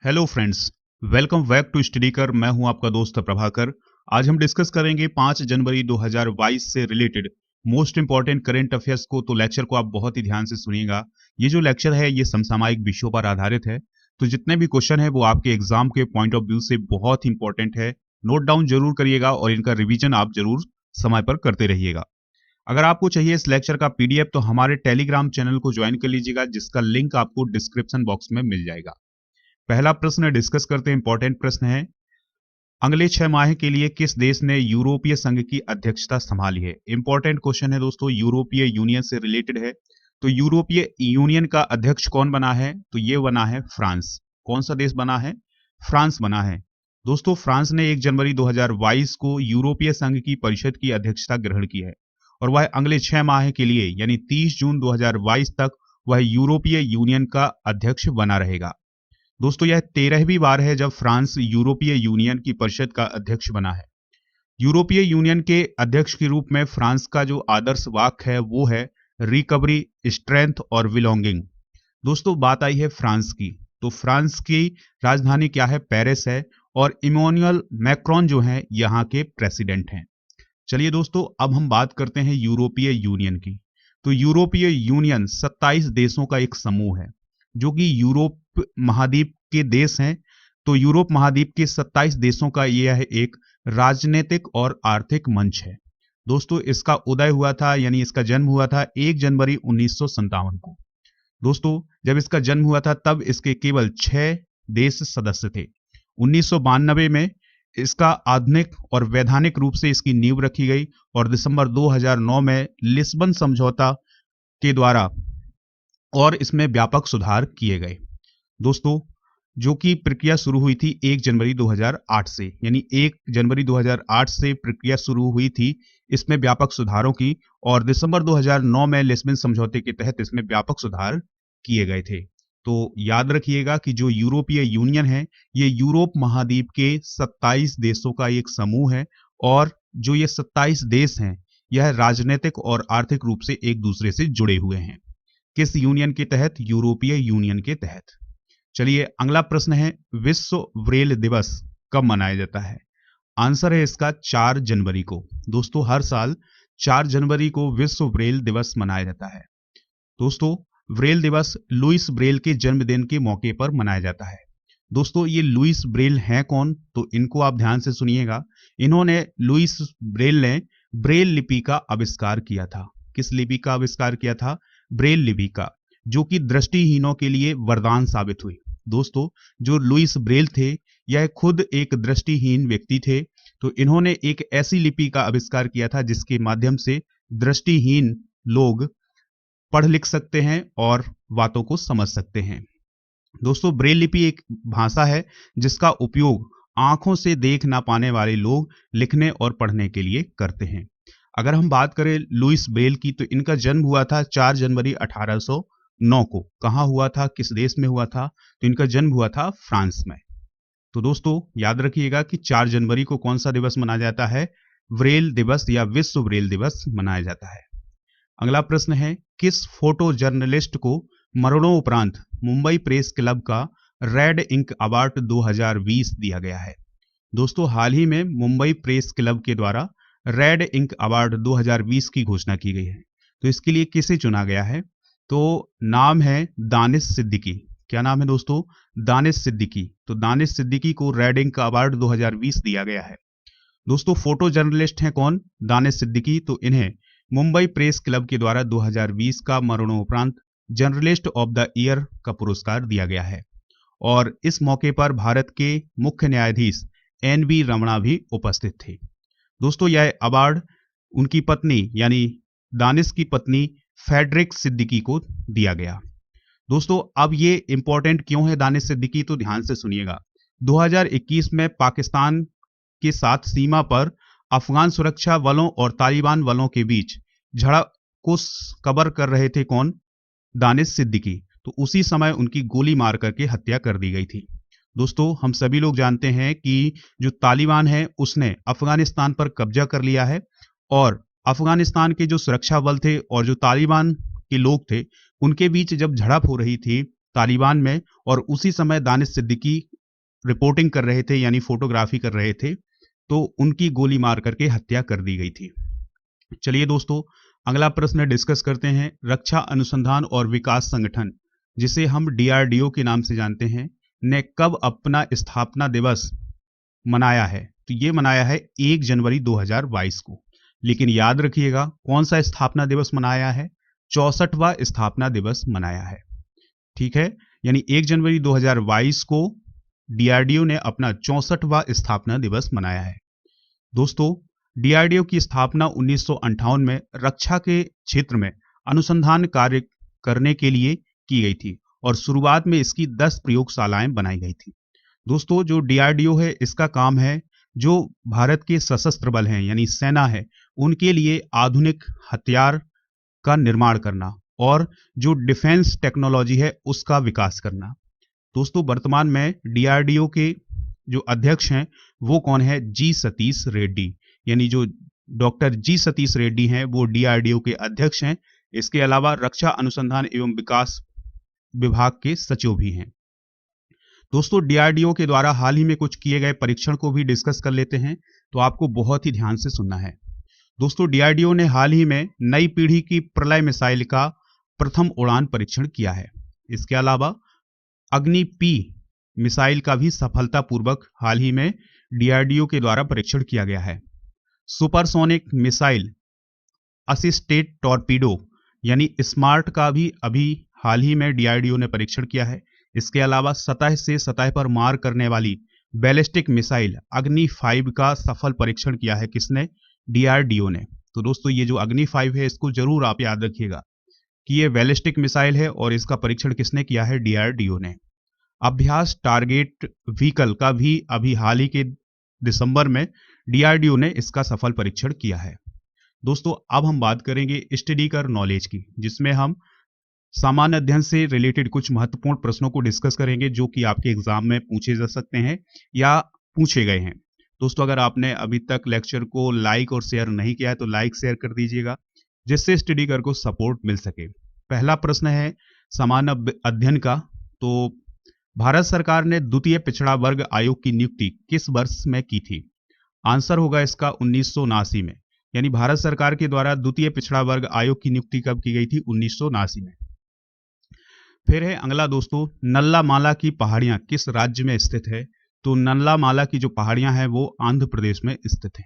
Hello friends, welcome back to study कर। मैं हूं आपका दोस्त प्रभाकर। आज हम डिस्कस करेंगे 5 जनवरी 2022 से related most important current affairs को। तो लेक्चर को आप बहुत ही ध्यान से सुनिएगा। ये जो लेक्चर है ये समसामयिक विषयों पर आधारित है। तो जितने भी क्वेश्चन है वो आपके एग्जाम के पॉइंट ऑफ व्यू से बहुत ही इंपॉर्टेंट है। नोट डाउन जरूर करिएगा और इनका रिविजन आप जरूर समय पर करते रहिएगा। अगर आपको चाहिए इस लेक्चर का पीडीएफ तो हमारे टेलीग्राम चैनल को ज्वाइन कर लीजिएगा, जिसका लिंक आपको डिस्क्रिप्शन बॉक्स में मिल जाएगा। पहला प्रश्न डिस्कस करते हैं। इंपॉर्टेंट प्रश्न है, अगले 6 माह के लिए किस देश ने यूरोपीय संघ की अध्यक्षता संभाली है। इंपॉर्टेंट क्वेश्चन है दोस्तों, यूरोपीय यूनियन से रिलेटेड है। तो यूरोपीय यूनियन का अध्यक्ष कौन बना है? तो ये बना है फ्रांस। कौन सा देश बना है? फ्रांस बना है। दोस्तों फ्रांस ने 1 जनवरी 2022 को यूरोपीय संघ की परिषद की अध्यक्षता ग्रहण की है और वह अगले 6 माह के लिए यानी 30 जून 2022 तक वह यूरोपीय यूनियन का अध्यक्ष बना रहेगा। दोस्तों यह 13वीं बार है जब फ्रांस यूरोपीय यूनियन की परिषद का अध्यक्ष बना है। यूरोपीय यूनियन के अध्यक्ष के रूप में फ्रांस का जो आदर्श वाक्य है वो है रिकवरी, स्ट्रेंथ और बिलोंगिंग। दोस्तों बात आई है फ्रांस की, तो फ्रांस की राजधानी क्या है? पेरिस है और इमैनुअल मैक्रोन जो है यहाँ के प्रेसिडेंट हैं। चलिए दोस्तों अब हम बात करते हैं यूरोपीय यूनियन की। तो यूरोपीय यूनियन 27 देशों का एक समूह है जो कि यूरोप महाद्वीप के देश हैं। तो यूरोप महाद्वीप के 27 देशों का यह एक राजनीतिक और आर्थिक मंच है। दोस्तों इसका उदय हुआ था यानी इसका जन्म हुआ था 1 जनवरी 1957 को। दोस्तों जब इसका जन्म हुआ था तब इसके केवल 6 देश सदस्य थे। 1992 में इसका आधुनिक और वैधानिक रूप से इसकी नींव रखी गई और दिसंबर 2009 में लिस्बन समझौता के द्वारा और इसमें व्यापक सुधार किए गए। दोस्तों जो कि प्रक्रिया शुरू हुई थी 1 जनवरी 2008 से, यानी 1 जनवरी 2008 से प्रक्रिया शुरू हुई थी इसमें व्यापक सुधारों की और दिसंबर 2009 में लिस्बन समझौते के तहत इसमें व्यापक सुधार किए गए थे। तो याद रखिएगा कि जो यूरोपीय यूनियन है ये यूरोप महाद्वीप के 27 देशों का एक समूह है और जो ये 27 देश हैं यह राजनीतिक और आर्थिक रूप से एक दूसरे से जुड़े हुए हैं। किस यूनियन के तहत? यूरोपीय यूनियन के तहत। चलिए अगला प्रश्न है, विश्व ब्रेल दिवस कब मनाया जाता है? आंसर है इसका 4 जनवरी को। दोस्तों हर साल 4 जनवरी को विश्व ब्रेल दिवस मनाया जाता है। दोस्तों ब्रेल दिवस लुइस ब्रेल के जन्मदिन के मौके पर मनाया जाता है। दोस्तों ये लुइस ब्रेल हैं कौन? तो इनको आप ध्यान से सुनिएगा। इन्होंने लुइस ब्रेल ने ब्रेल लिपि का आविष्कार किया था। किस लिपि का आविष्कार किया था? ब्रेल लिपि का, जो कि दृष्टिहीनों के लिए वरदान साबित हुई। दोस्तों जो लुइस ब्रेल थे यह खुद एक दृष्टिहीन व्यक्ति थे। तो इन्होंने एक ऐसी लिपि का आविष्कार किया था जिसके माध्यम से दृष्टिहीन लोग पढ़ लिख सकते हैं और बातों को समझ सकते हैं। दोस्तों ब्रेल लिपि एक भाषा है जिसका उपयोग आंखों से देख ना पाने वाले लोग लिखने और पढ़ने के लिए करते हैं। अगर हम बात करें लुइस ब्रेल की तो इनका जन्म हुआ था 4 जनवरी 1809 को। कहाँ हुआ था? किस देश में हुआ था? तो इनका जन्म हुआ था फ्रांस में। तो दोस्तों याद रखिएगा कि 4 जनवरी को कौन सा दिवस मनाया जाता है? ब्रेल दिवस या विश्व ब्रेल दिवस मनाया जाता है। अगला प्रश्न है, किस फोटो जर्नलिस्ट को मरणों उपरांत मुंबई प्रेस क्लब का रेड इंक अवार्ड 2020 दिया गया है? दोस्तों हाल ही में मुंबई प्रेस क्लब के द्वारा रेड इंक अवार्ड 2020 की घोषणा की गई है। तो इसके लिए किसे चुना गया है? तो नाम है दानिश सिद्दीकी। क्या नाम है दोस्तों? दानिश सिद्दीकी। तो दानिश सिद्दीकी को रेड इंक अवार्ड 2020 दिया गया है। दोस्तों फोटो जर्नलिस्ट हैं कौन? दानिश सिद्दीकी। तो इन्हें मुंबई प्रेस क्लब के द्वारा 2020 का मरणोपरांत जर्नलिस्ट ऑफ द ईयर का पुरस्कार दिया गया है और इस मौके पर भारत के मुख्य न्यायाधीश एन.वी. रमणा भी उपस्थित थे। दोस्तों यह अवार्ड उनकी पत्नी यानी दानिश की पत्नी फेडरिक सिद्दीकी को दिया गया। दोस्तों अब ये इंपॉर्टेंट क्यों है दानिश सिद्दीकी? तो ध्यान से सुनिएगा। 2021 में पाकिस्तान के साथ सीमा पर अफगान सुरक्षा बलों और तालिबान बलों के बीच झड़प को कवर कर रहे थे कौन? दानिश सिद्दीकी। तो उसी समय उनकी गोली मार करके हत्या कर दी गई थी। दोस्तों हम सभी लोग जानते हैं कि जो तालिबान है उसने अफगानिस्तान पर कब्जा कर लिया है और अफगानिस्तान के जो सुरक्षा बल थे और जो तालिबान के लोग थे उनके बीच जब झड़प हो रही थी तालिबान में, और उसी समय दानिश सिद्दीकी रिपोर्टिंग कर रहे थे यानी फोटोग्राफी कर रहे थे, तो उनकी गोली मार करके हत्या कर दी गई थी। चलिए दोस्तों, अगला प्रश्न डिस्कस करते हैं। रक्षा अनुसंधान और विकास संगठन, जिसे हम डीआरडीओ के नाम से जानते हैं, ने कब अपना स्थापना दिवस मनाया है? तो ये मनाया है 1 जनवरी 2022 को। लेकिन याद रखिएगा, कौन सा स्थापना दिवस मनाया है? 64वां स्थापना दिवस मनाया है। ठीक है, यानी 1 जनवरी 2022 को डीआरडीओ ने अपना 64वां स्थापना दिवस मनाया है। दोस्तों, डीआरडीओ की स्थापना 1958 में रक्षा के क्षेत्र में अनुसंधान कार्य करने के लिए की गई थी, और शुरुआत में इसकी 10 प्रयोगशालाएं बनाई गई थी। दोस्तों, जो डीआरडीओ है, इसका काम है जो भारत के सशस्त्र बल हैं यानी सेना है, उनके लिए आधुनिक हथियार का निर्माण करना और जो डिफेंस टेक्नोलॉजी है उसका विकास करना। दोस्तों, वर्तमान में डीआरडीओ के जो अध्यक्ष हैं वो कौन है? जी सतीश रेड्डी, यानी जो डॉक्टर जी सतीश रेड्डी हैं वो डीआरडीओ के अध्यक्ष हैं। इसके अलावा रक्षा अनुसंधान एवं विकास विभाग के सचिव भी हैं। दोस्तों, डीआरडीओ के द्वारा हाल ही में कुछ किए गए परीक्षण को भी डिस्कस कर लेते हैं, तो आपको बहुत ही ध्यान से सुनना है। दोस्तों, डीआरडीओ ने हाल ही में नई पीढ़ी की प्रलय मिसाइल का प्रथम उड़ान परीक्षण किया है। इसके अलावा अग्नि पी मिसाइल का भी सफलतापूर्वक हाल ही में डीआरडीओ के द्वारा परीक्षण किया गया है। सुपरसोनिक मिसाइल असिस्टेड टॉर्पीडो यानी स्मार्ट का भी अभी हाल ही में डीआरडीओ ने परीक्षण किया है। इसके अलावा सतह से सतह पर मार करने वाली बैलिस्टिक मिसाइल अग्नि 5 का सफल परीक्षण किया है। किसने? डीआरडीओ ने। तो दोस्तों, ये जो अग्नि 5 है, इसको जरूर आप याद रखिएगा कि ये बैलिस्टिक मिसाइल है और इसका परीक्षण किसने किया है? डीआरडीओ ने। अभ्यास टारगेट व्हीकल का भी अभी हाल ही के दिसंबर में डीआरडीओ ने इसका सफल परीक्षण किया है। दोस्तों, अब हम बात करेंगे स्टडी कर नॉलेज की, जिसमें हम सामान्य अध्ययन से रिलेटेड कुछ महत्वपूर्ण प्रश्नों को डिस्कस करेंगे जो कि आपके एग्जाम में पूछे जा सकते हैं या पूछे गए हैं। दोस्तों, अगर आपने अभी तक लेक्चर को लाइक और शेयर नहीं किया है तो लाइक शेयर कर दीजिएगा, जिससे स्टडी कर को सपोर्ट मिल सके। पहला प्रश्न है सामान्य अध्ययन का। तो भारत सरकार ने द्वितीय पिछड़ा वर्ग आयोग की नियुक्ति किस वर्ष में की थी? आंसर होगा इसका 1979 में। यानी भारत सरकार के द्वारा द्वितीय पिछड़ा वर्ग आयोग की नियुक्ति कब की गई थी? 1979 में। फिर है अगला दोस्तों, नल्ला माला की पहाड़ियां किस राज्य में स्थित है? तो नल्ला माला की जो पहाड़ियां हैं वो आंध्र प्रदेश में स्थित है।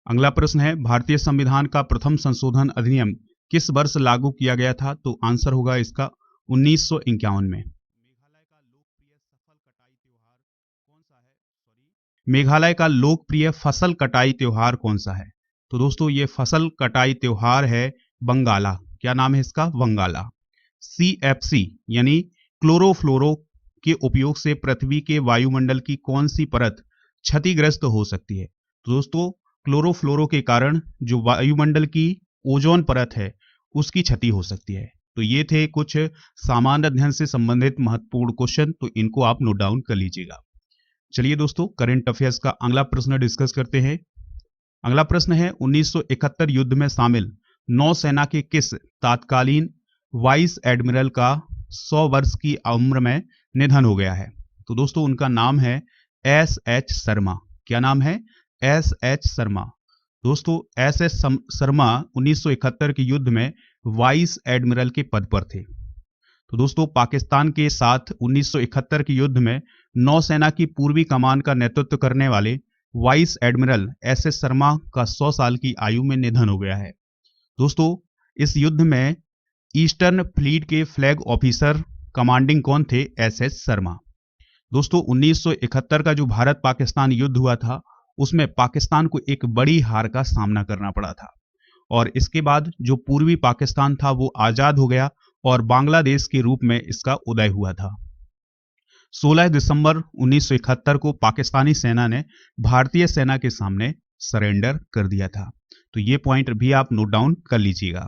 अगला प्रश्न है भारतीय संविधान का प्रथम संशोधन अधिनियम किस वर्ष लागू किया गया था? तो आंसर होगा इसका 1951 में। मेघालय का लोकप्रिय फसल कटाई त्योहार कौन सा है? तो दोस्तों, ये फसल कटाई त्योहार है बंगाला। क्या नाम है इसका? बंगाला। सीएफसी यानी क्लोरोफ्लोरो के उपयोग से पृथ्वी के वायुमंडल की कौन सी परत क्षतिग्रस्त हो सकती है? तो दोस्तों, क्लोरोफ्लोरो के कारण जो वायुमंडल की ओजोन परत है उसकी क्षति हो सकती है। तो ये थे कुछ सामान्य अध्ययन से संबंधित महत्वपूर्ण क्वेश्चन, तो इनको आप नोट डाउन कर लीजिएगा। चलिए दोस्तों, करंट अफेयर्स का अगला प्रश्न डिस्कस करते हैं। अगला प्रश्न है 1971 युद्ध में शामिल नौसेना के किस तत्कालीन वाइस एडमिरल का 100 वर्ष की उम्र में निधन हो गया है? तो दोस्तों, उनका नाम है एस.एच. शर्मा। क्या नाम है? एस.एच. शर्मा। दोस्तों, एस.एच. शर्मा 1971 के युद्ध में वाइस एडमिरल के पद पर थे। तो दोस्तों, पाकिस्तान के साथ 1971 के युद्ध में नौसेना की पूर्वी कमान का नेतृत्व करने वाले वाइस एडमिरल एस.एच. शर्मा का 100 साल की आयु में निधन हो गया है। दोस्तों, इस युद्ध में ईस्टर्न फ्लीट के फ्लैग ऑफिसर कमांडिंग कौन थे? एस.एच. शर्मा। दोस्तों, 1971 का जो भारत पाकिस्तान युद्ध हुआ था उसमें पाकिस्तान को एक बड़ी हार का सामना करना पड़ा था, और इसके बाद जो पूर्वी पाकिस्तान था वो आजाद हो गया और बांग्लादेश के रूप में इसका उदय हुआ था। 16 दिसंबर 1971 को पाकिस्तानी सेना ने भारतीय सेना के सामने सरेंडर कर दिया था। तो ये पॉइंट भी आप नोट डाउन कर लीजिएगा।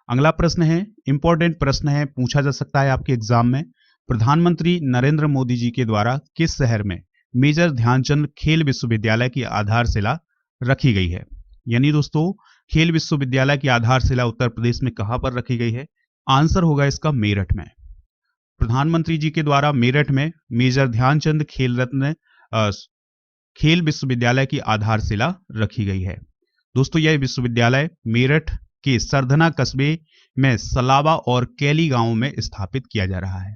अगला प्रश्न है, इंपॉर्टेंट प्रश्न है, पूछा जा सकता है आपके एग्जाम में। प्रधानमंत्री नरेंद्र मोदी जी के द्वारा किस शहर में मेजर ध्यानचंद खेल विश्वविद्यालय की आधारशिला रखी गई है? यानी दोस्तों, खेल विश्वविद्यालय की आधारशिला उत्तर प्रदेश में कहां पर रखी गई है? आंसर होगा इसका मेरठ में। प्रधानमंत्री जी के द्वारा मेरठ में मेजर ध्यानचंद खेल रत्न खेल विश्वविद्यालय की आधारशिला रखी गई है। दोस्तों यह विश्वविद्यालय मेरठ के सरधना कस्बे में सलावा और कैली गांव में स्थापित किया जा रहा है।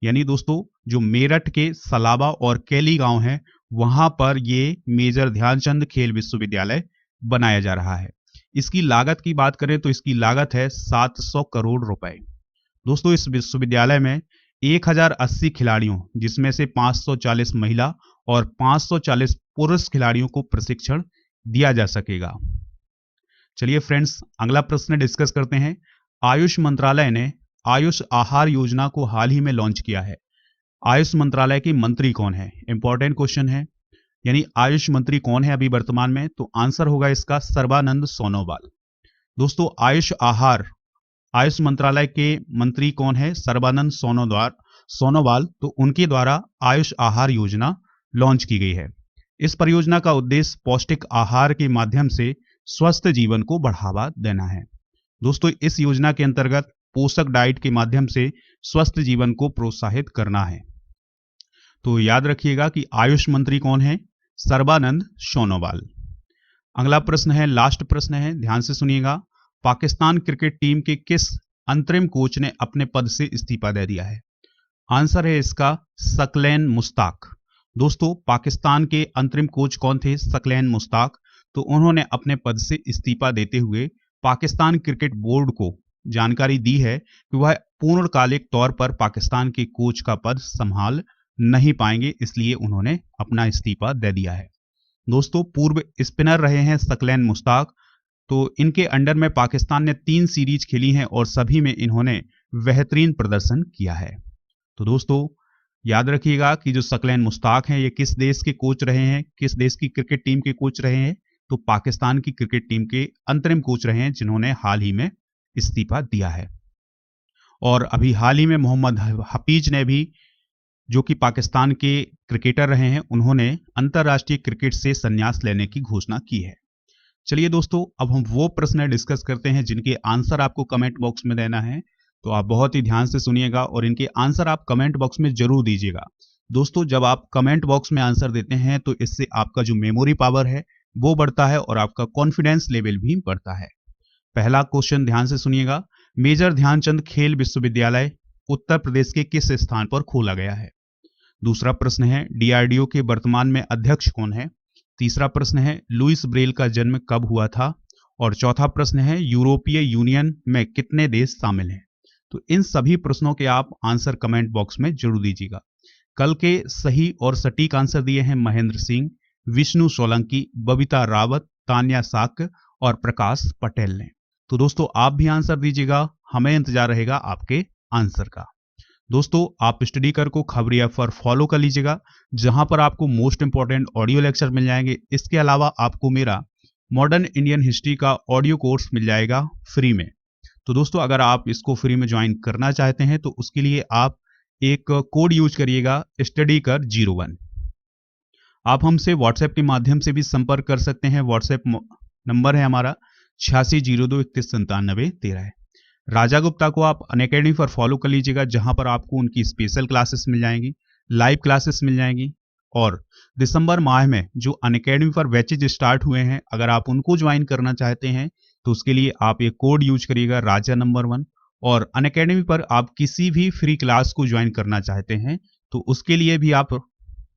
यानी दोस्तों जो मेरठ के सलावा और कैली गांव है वहां पर ये मेजर ध्यानचंद खेल विश्वविद्यालय बनाया जा रहा है। इसकी लागत की बात करें तो इसकी लागत है 700 करोड़ रुपए। दोस्तों इस विश्वविद्यालय में 1080 खिलाड़ियों जिसमें से 540 महिला और 540 पुरुष खिलाड़ियों को प्रशिक्षण दिया जा सकेगा। चलिए फ्रेंड्स अगला प्रश्न डिस्कस करते हैं। आयुष मंत्रालय ने आयुष आहार योजना को हाल ही में लॉन्च किया है। आयुष मंत्रालय के मंत्री कौन है? इंपॉर्टेंट क्वेश्चन है। यानी आयुष मंत्री कौन है अभी वर्तमान में? तो आंसर होगा इसका सर्बानंद सोनोवाल। दोस्तों आयुष मंत्रालय के मंत्री कौन है? सर्बानंद सोनोवाल। तो उनके द्वारा आयुष आहार योजना लॉन्च की गई है। इस परियोजना का उद्देश्य पौष्टिक आहार के माध्यम से स्वस्थ जीवन को बढ़ावा देना है। दोस्तों इस योजना के अंतर्गत पोषक डाइट के माध्यम से स्वस्थ जीवन को प्रोत्साहित करना है। तो याद रखिएगा कि आयुष मंत्री कौन है? सर्बानंद सोनोवाल। अगला प्रश्न है, लास्ट प्रश्न है, ध्यान से सुनिएगा। पाकिस्तान क्रिकेट टीम के किस अंतरिम कोच ने अपने पद से इस्तीफा दे दिया है? आंसर है इसका सकलैन मुश्ताक। दोस्तों पाकिस्तान के अंतरिम कोच कौन थे? सकलैन मुश्ताक। तो उन्होंने अपने पद से इस्तीफा देते हुए पाकिस्तान क्रिकेट बोर्ड को जानकारी दी है कि वह पूर्णकालिक तौर पर पाकिस्तान के कोच का पद संभाल नहीं पाएंगे, इसलिए उन्होंने अपना इस्तीफा दे दिया है। दोस्तों पूर्व स्पिनर रहे हैं सकलैन मुश्ताक। तो इनके अंडर में पाकिस्तान ने 3 सीरीज खेली हैं और सभी में इन्होंने बेहतरीन प्रदर्शन किया है। तो दोस्तों याद रखिएगा कि जो सकलैन मुश्ताक हैं ये किस देश के कोच रहे हैं, किस देश की क्रिकेट टीम के कोच रहे हैं? तो पाकिस्तान की क्रिकेट टीम के अंतरिम कोच रहे हैं जिन्होंने हाल ही में इस्तीफा दिया है। और अभी हाल ही में मोहम्मद हफीज ने भी, जो कि पाकिस्तान के क्रिकेटर रहे हैं, उन्होंने अंतर्राष्ट्रीय क्रिकेट से संन्यास लेने की घोषणा की है। चलिए दोस्तों अब हम वो प्रश्न डिस्कस करते हैं जिनके आंसर आपको कमेंट बॉक्स में देना है। तो आप बहुत ही ध्यान से सुनिएगा और इनके आंसर आप कमेंट बॉक्स में जरूर दीजिएगा। दोस्तों जब आप कमेंट बॉक्स में आंसर देते हैं तो इससे आपका जो मेमोरी पावर है वो बढ़ता है और आपका कॉन्फिडेंस लेवल भी बढ़ता है। पहला क्वेश्चन ध्यान से सुनिएगा। मेजर ध्यानचंद खेल विश्वविद्यालय उत्तर प्रदेश के किस स्थान पर खोला गया है? दूसरा प्रश्न है डीआरडीओ के वर्तमान में अध्यक्ष कौन है? तीसरा प्रश्न है लुइस ब्रेल का जन्म कब हुआ था? और चौथा प्रश्न है यूरोपीय यूनियन में कितने देश शामिल हैं? तो इन सभी प्रश्नों के आप आंसर कमेंट बॉक्स में जरूर दीजिएगा। कल के सही और सटीक आंसर दिए हैं महेंद्र सिंह, विष्णु सोलंकी, बबीता रावत, तान्या साक और प्रकाश पटेल ने। तो दोस्तों आप भी आंसर दीजिएगा, हमें इंतजार रहेगा आपके आंसर का। दोस्तों आप स्टडीकर को खबरिया पर फॉलो कर लीजिएगा, जहां पर आपको मोस्ट इंपॉर्टेंट ऑडियो लेक्चर मिल जाएंगे। इसके अलावा आपको मेरा मॉडर्न इंडियन हिस्ट्री का ऑडियो कोर्स मिल जाएगा फ्री में। तो दोस्तों अगर आप इसको फ्री में ज्वाइन करना चाहते हैं तो उसके लिए आप एक कोड यूज करिएगा स्टडीकर 01। आप हमसे व्हाट्सएप के माध्यम से भी संपर्क कर सकते हैं। व्हाट्सएप नंबर है हमारा 8602319713। राजा गुप्ता को आप अनअकैडमी पर फॉलो कर लीजिएगा, जहां पर आपको उनकी स्पेशल क्लासेस मिल जाएंगी, लाइव क्लासेस मिल जाएंगी। और दिसंबर माह में जो अनअकैडमी पर बैचेज स्टार्ट हुए हैं, अगर आप उनको ज्वाइन करना चाहते हैं तो उसके लिए आप ये कोड यूज करिएगा राजा नंबर 1। और अनअकैडमी पर आप किसी भी फ्री क्लास को ज्वाइन करना चाहते हैं तो उसके लिए भी आप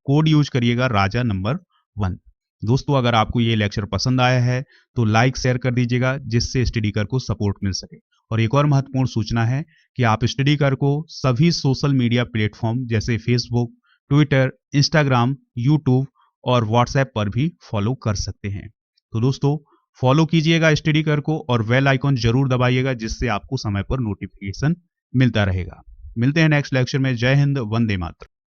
कोड यूज करिएगा राजा नंबर 1। दोस्तों अगर आपको ये लेक्चर पसंद आया है तो लाइक शेयर कर दीजिएगा, जिससे स्टडीकर को सपोर्ट मिल सके। और एक और महत्वपूर्ण सूचना है कि आप स्टडीकर को सभी सोशल मीडिया प्लेटफॉर्म जैसे फेसबुक, ट्विटर, इंस्टाग्राम, यूट्यूब और व्हाट्सएप पर भी फॉलो कर सकते हैं। तो दोस्तों फॉलो कीजिएगा स्टडीकर को और बेल आइकॉन जरूर दबाइएगा, जिससे आपको समय पर नोटिफिकेशन मिलता रहेगा। मिलते हैं नेक्स्ट लेक्चर में। जय हिंद, वंदे मातरम।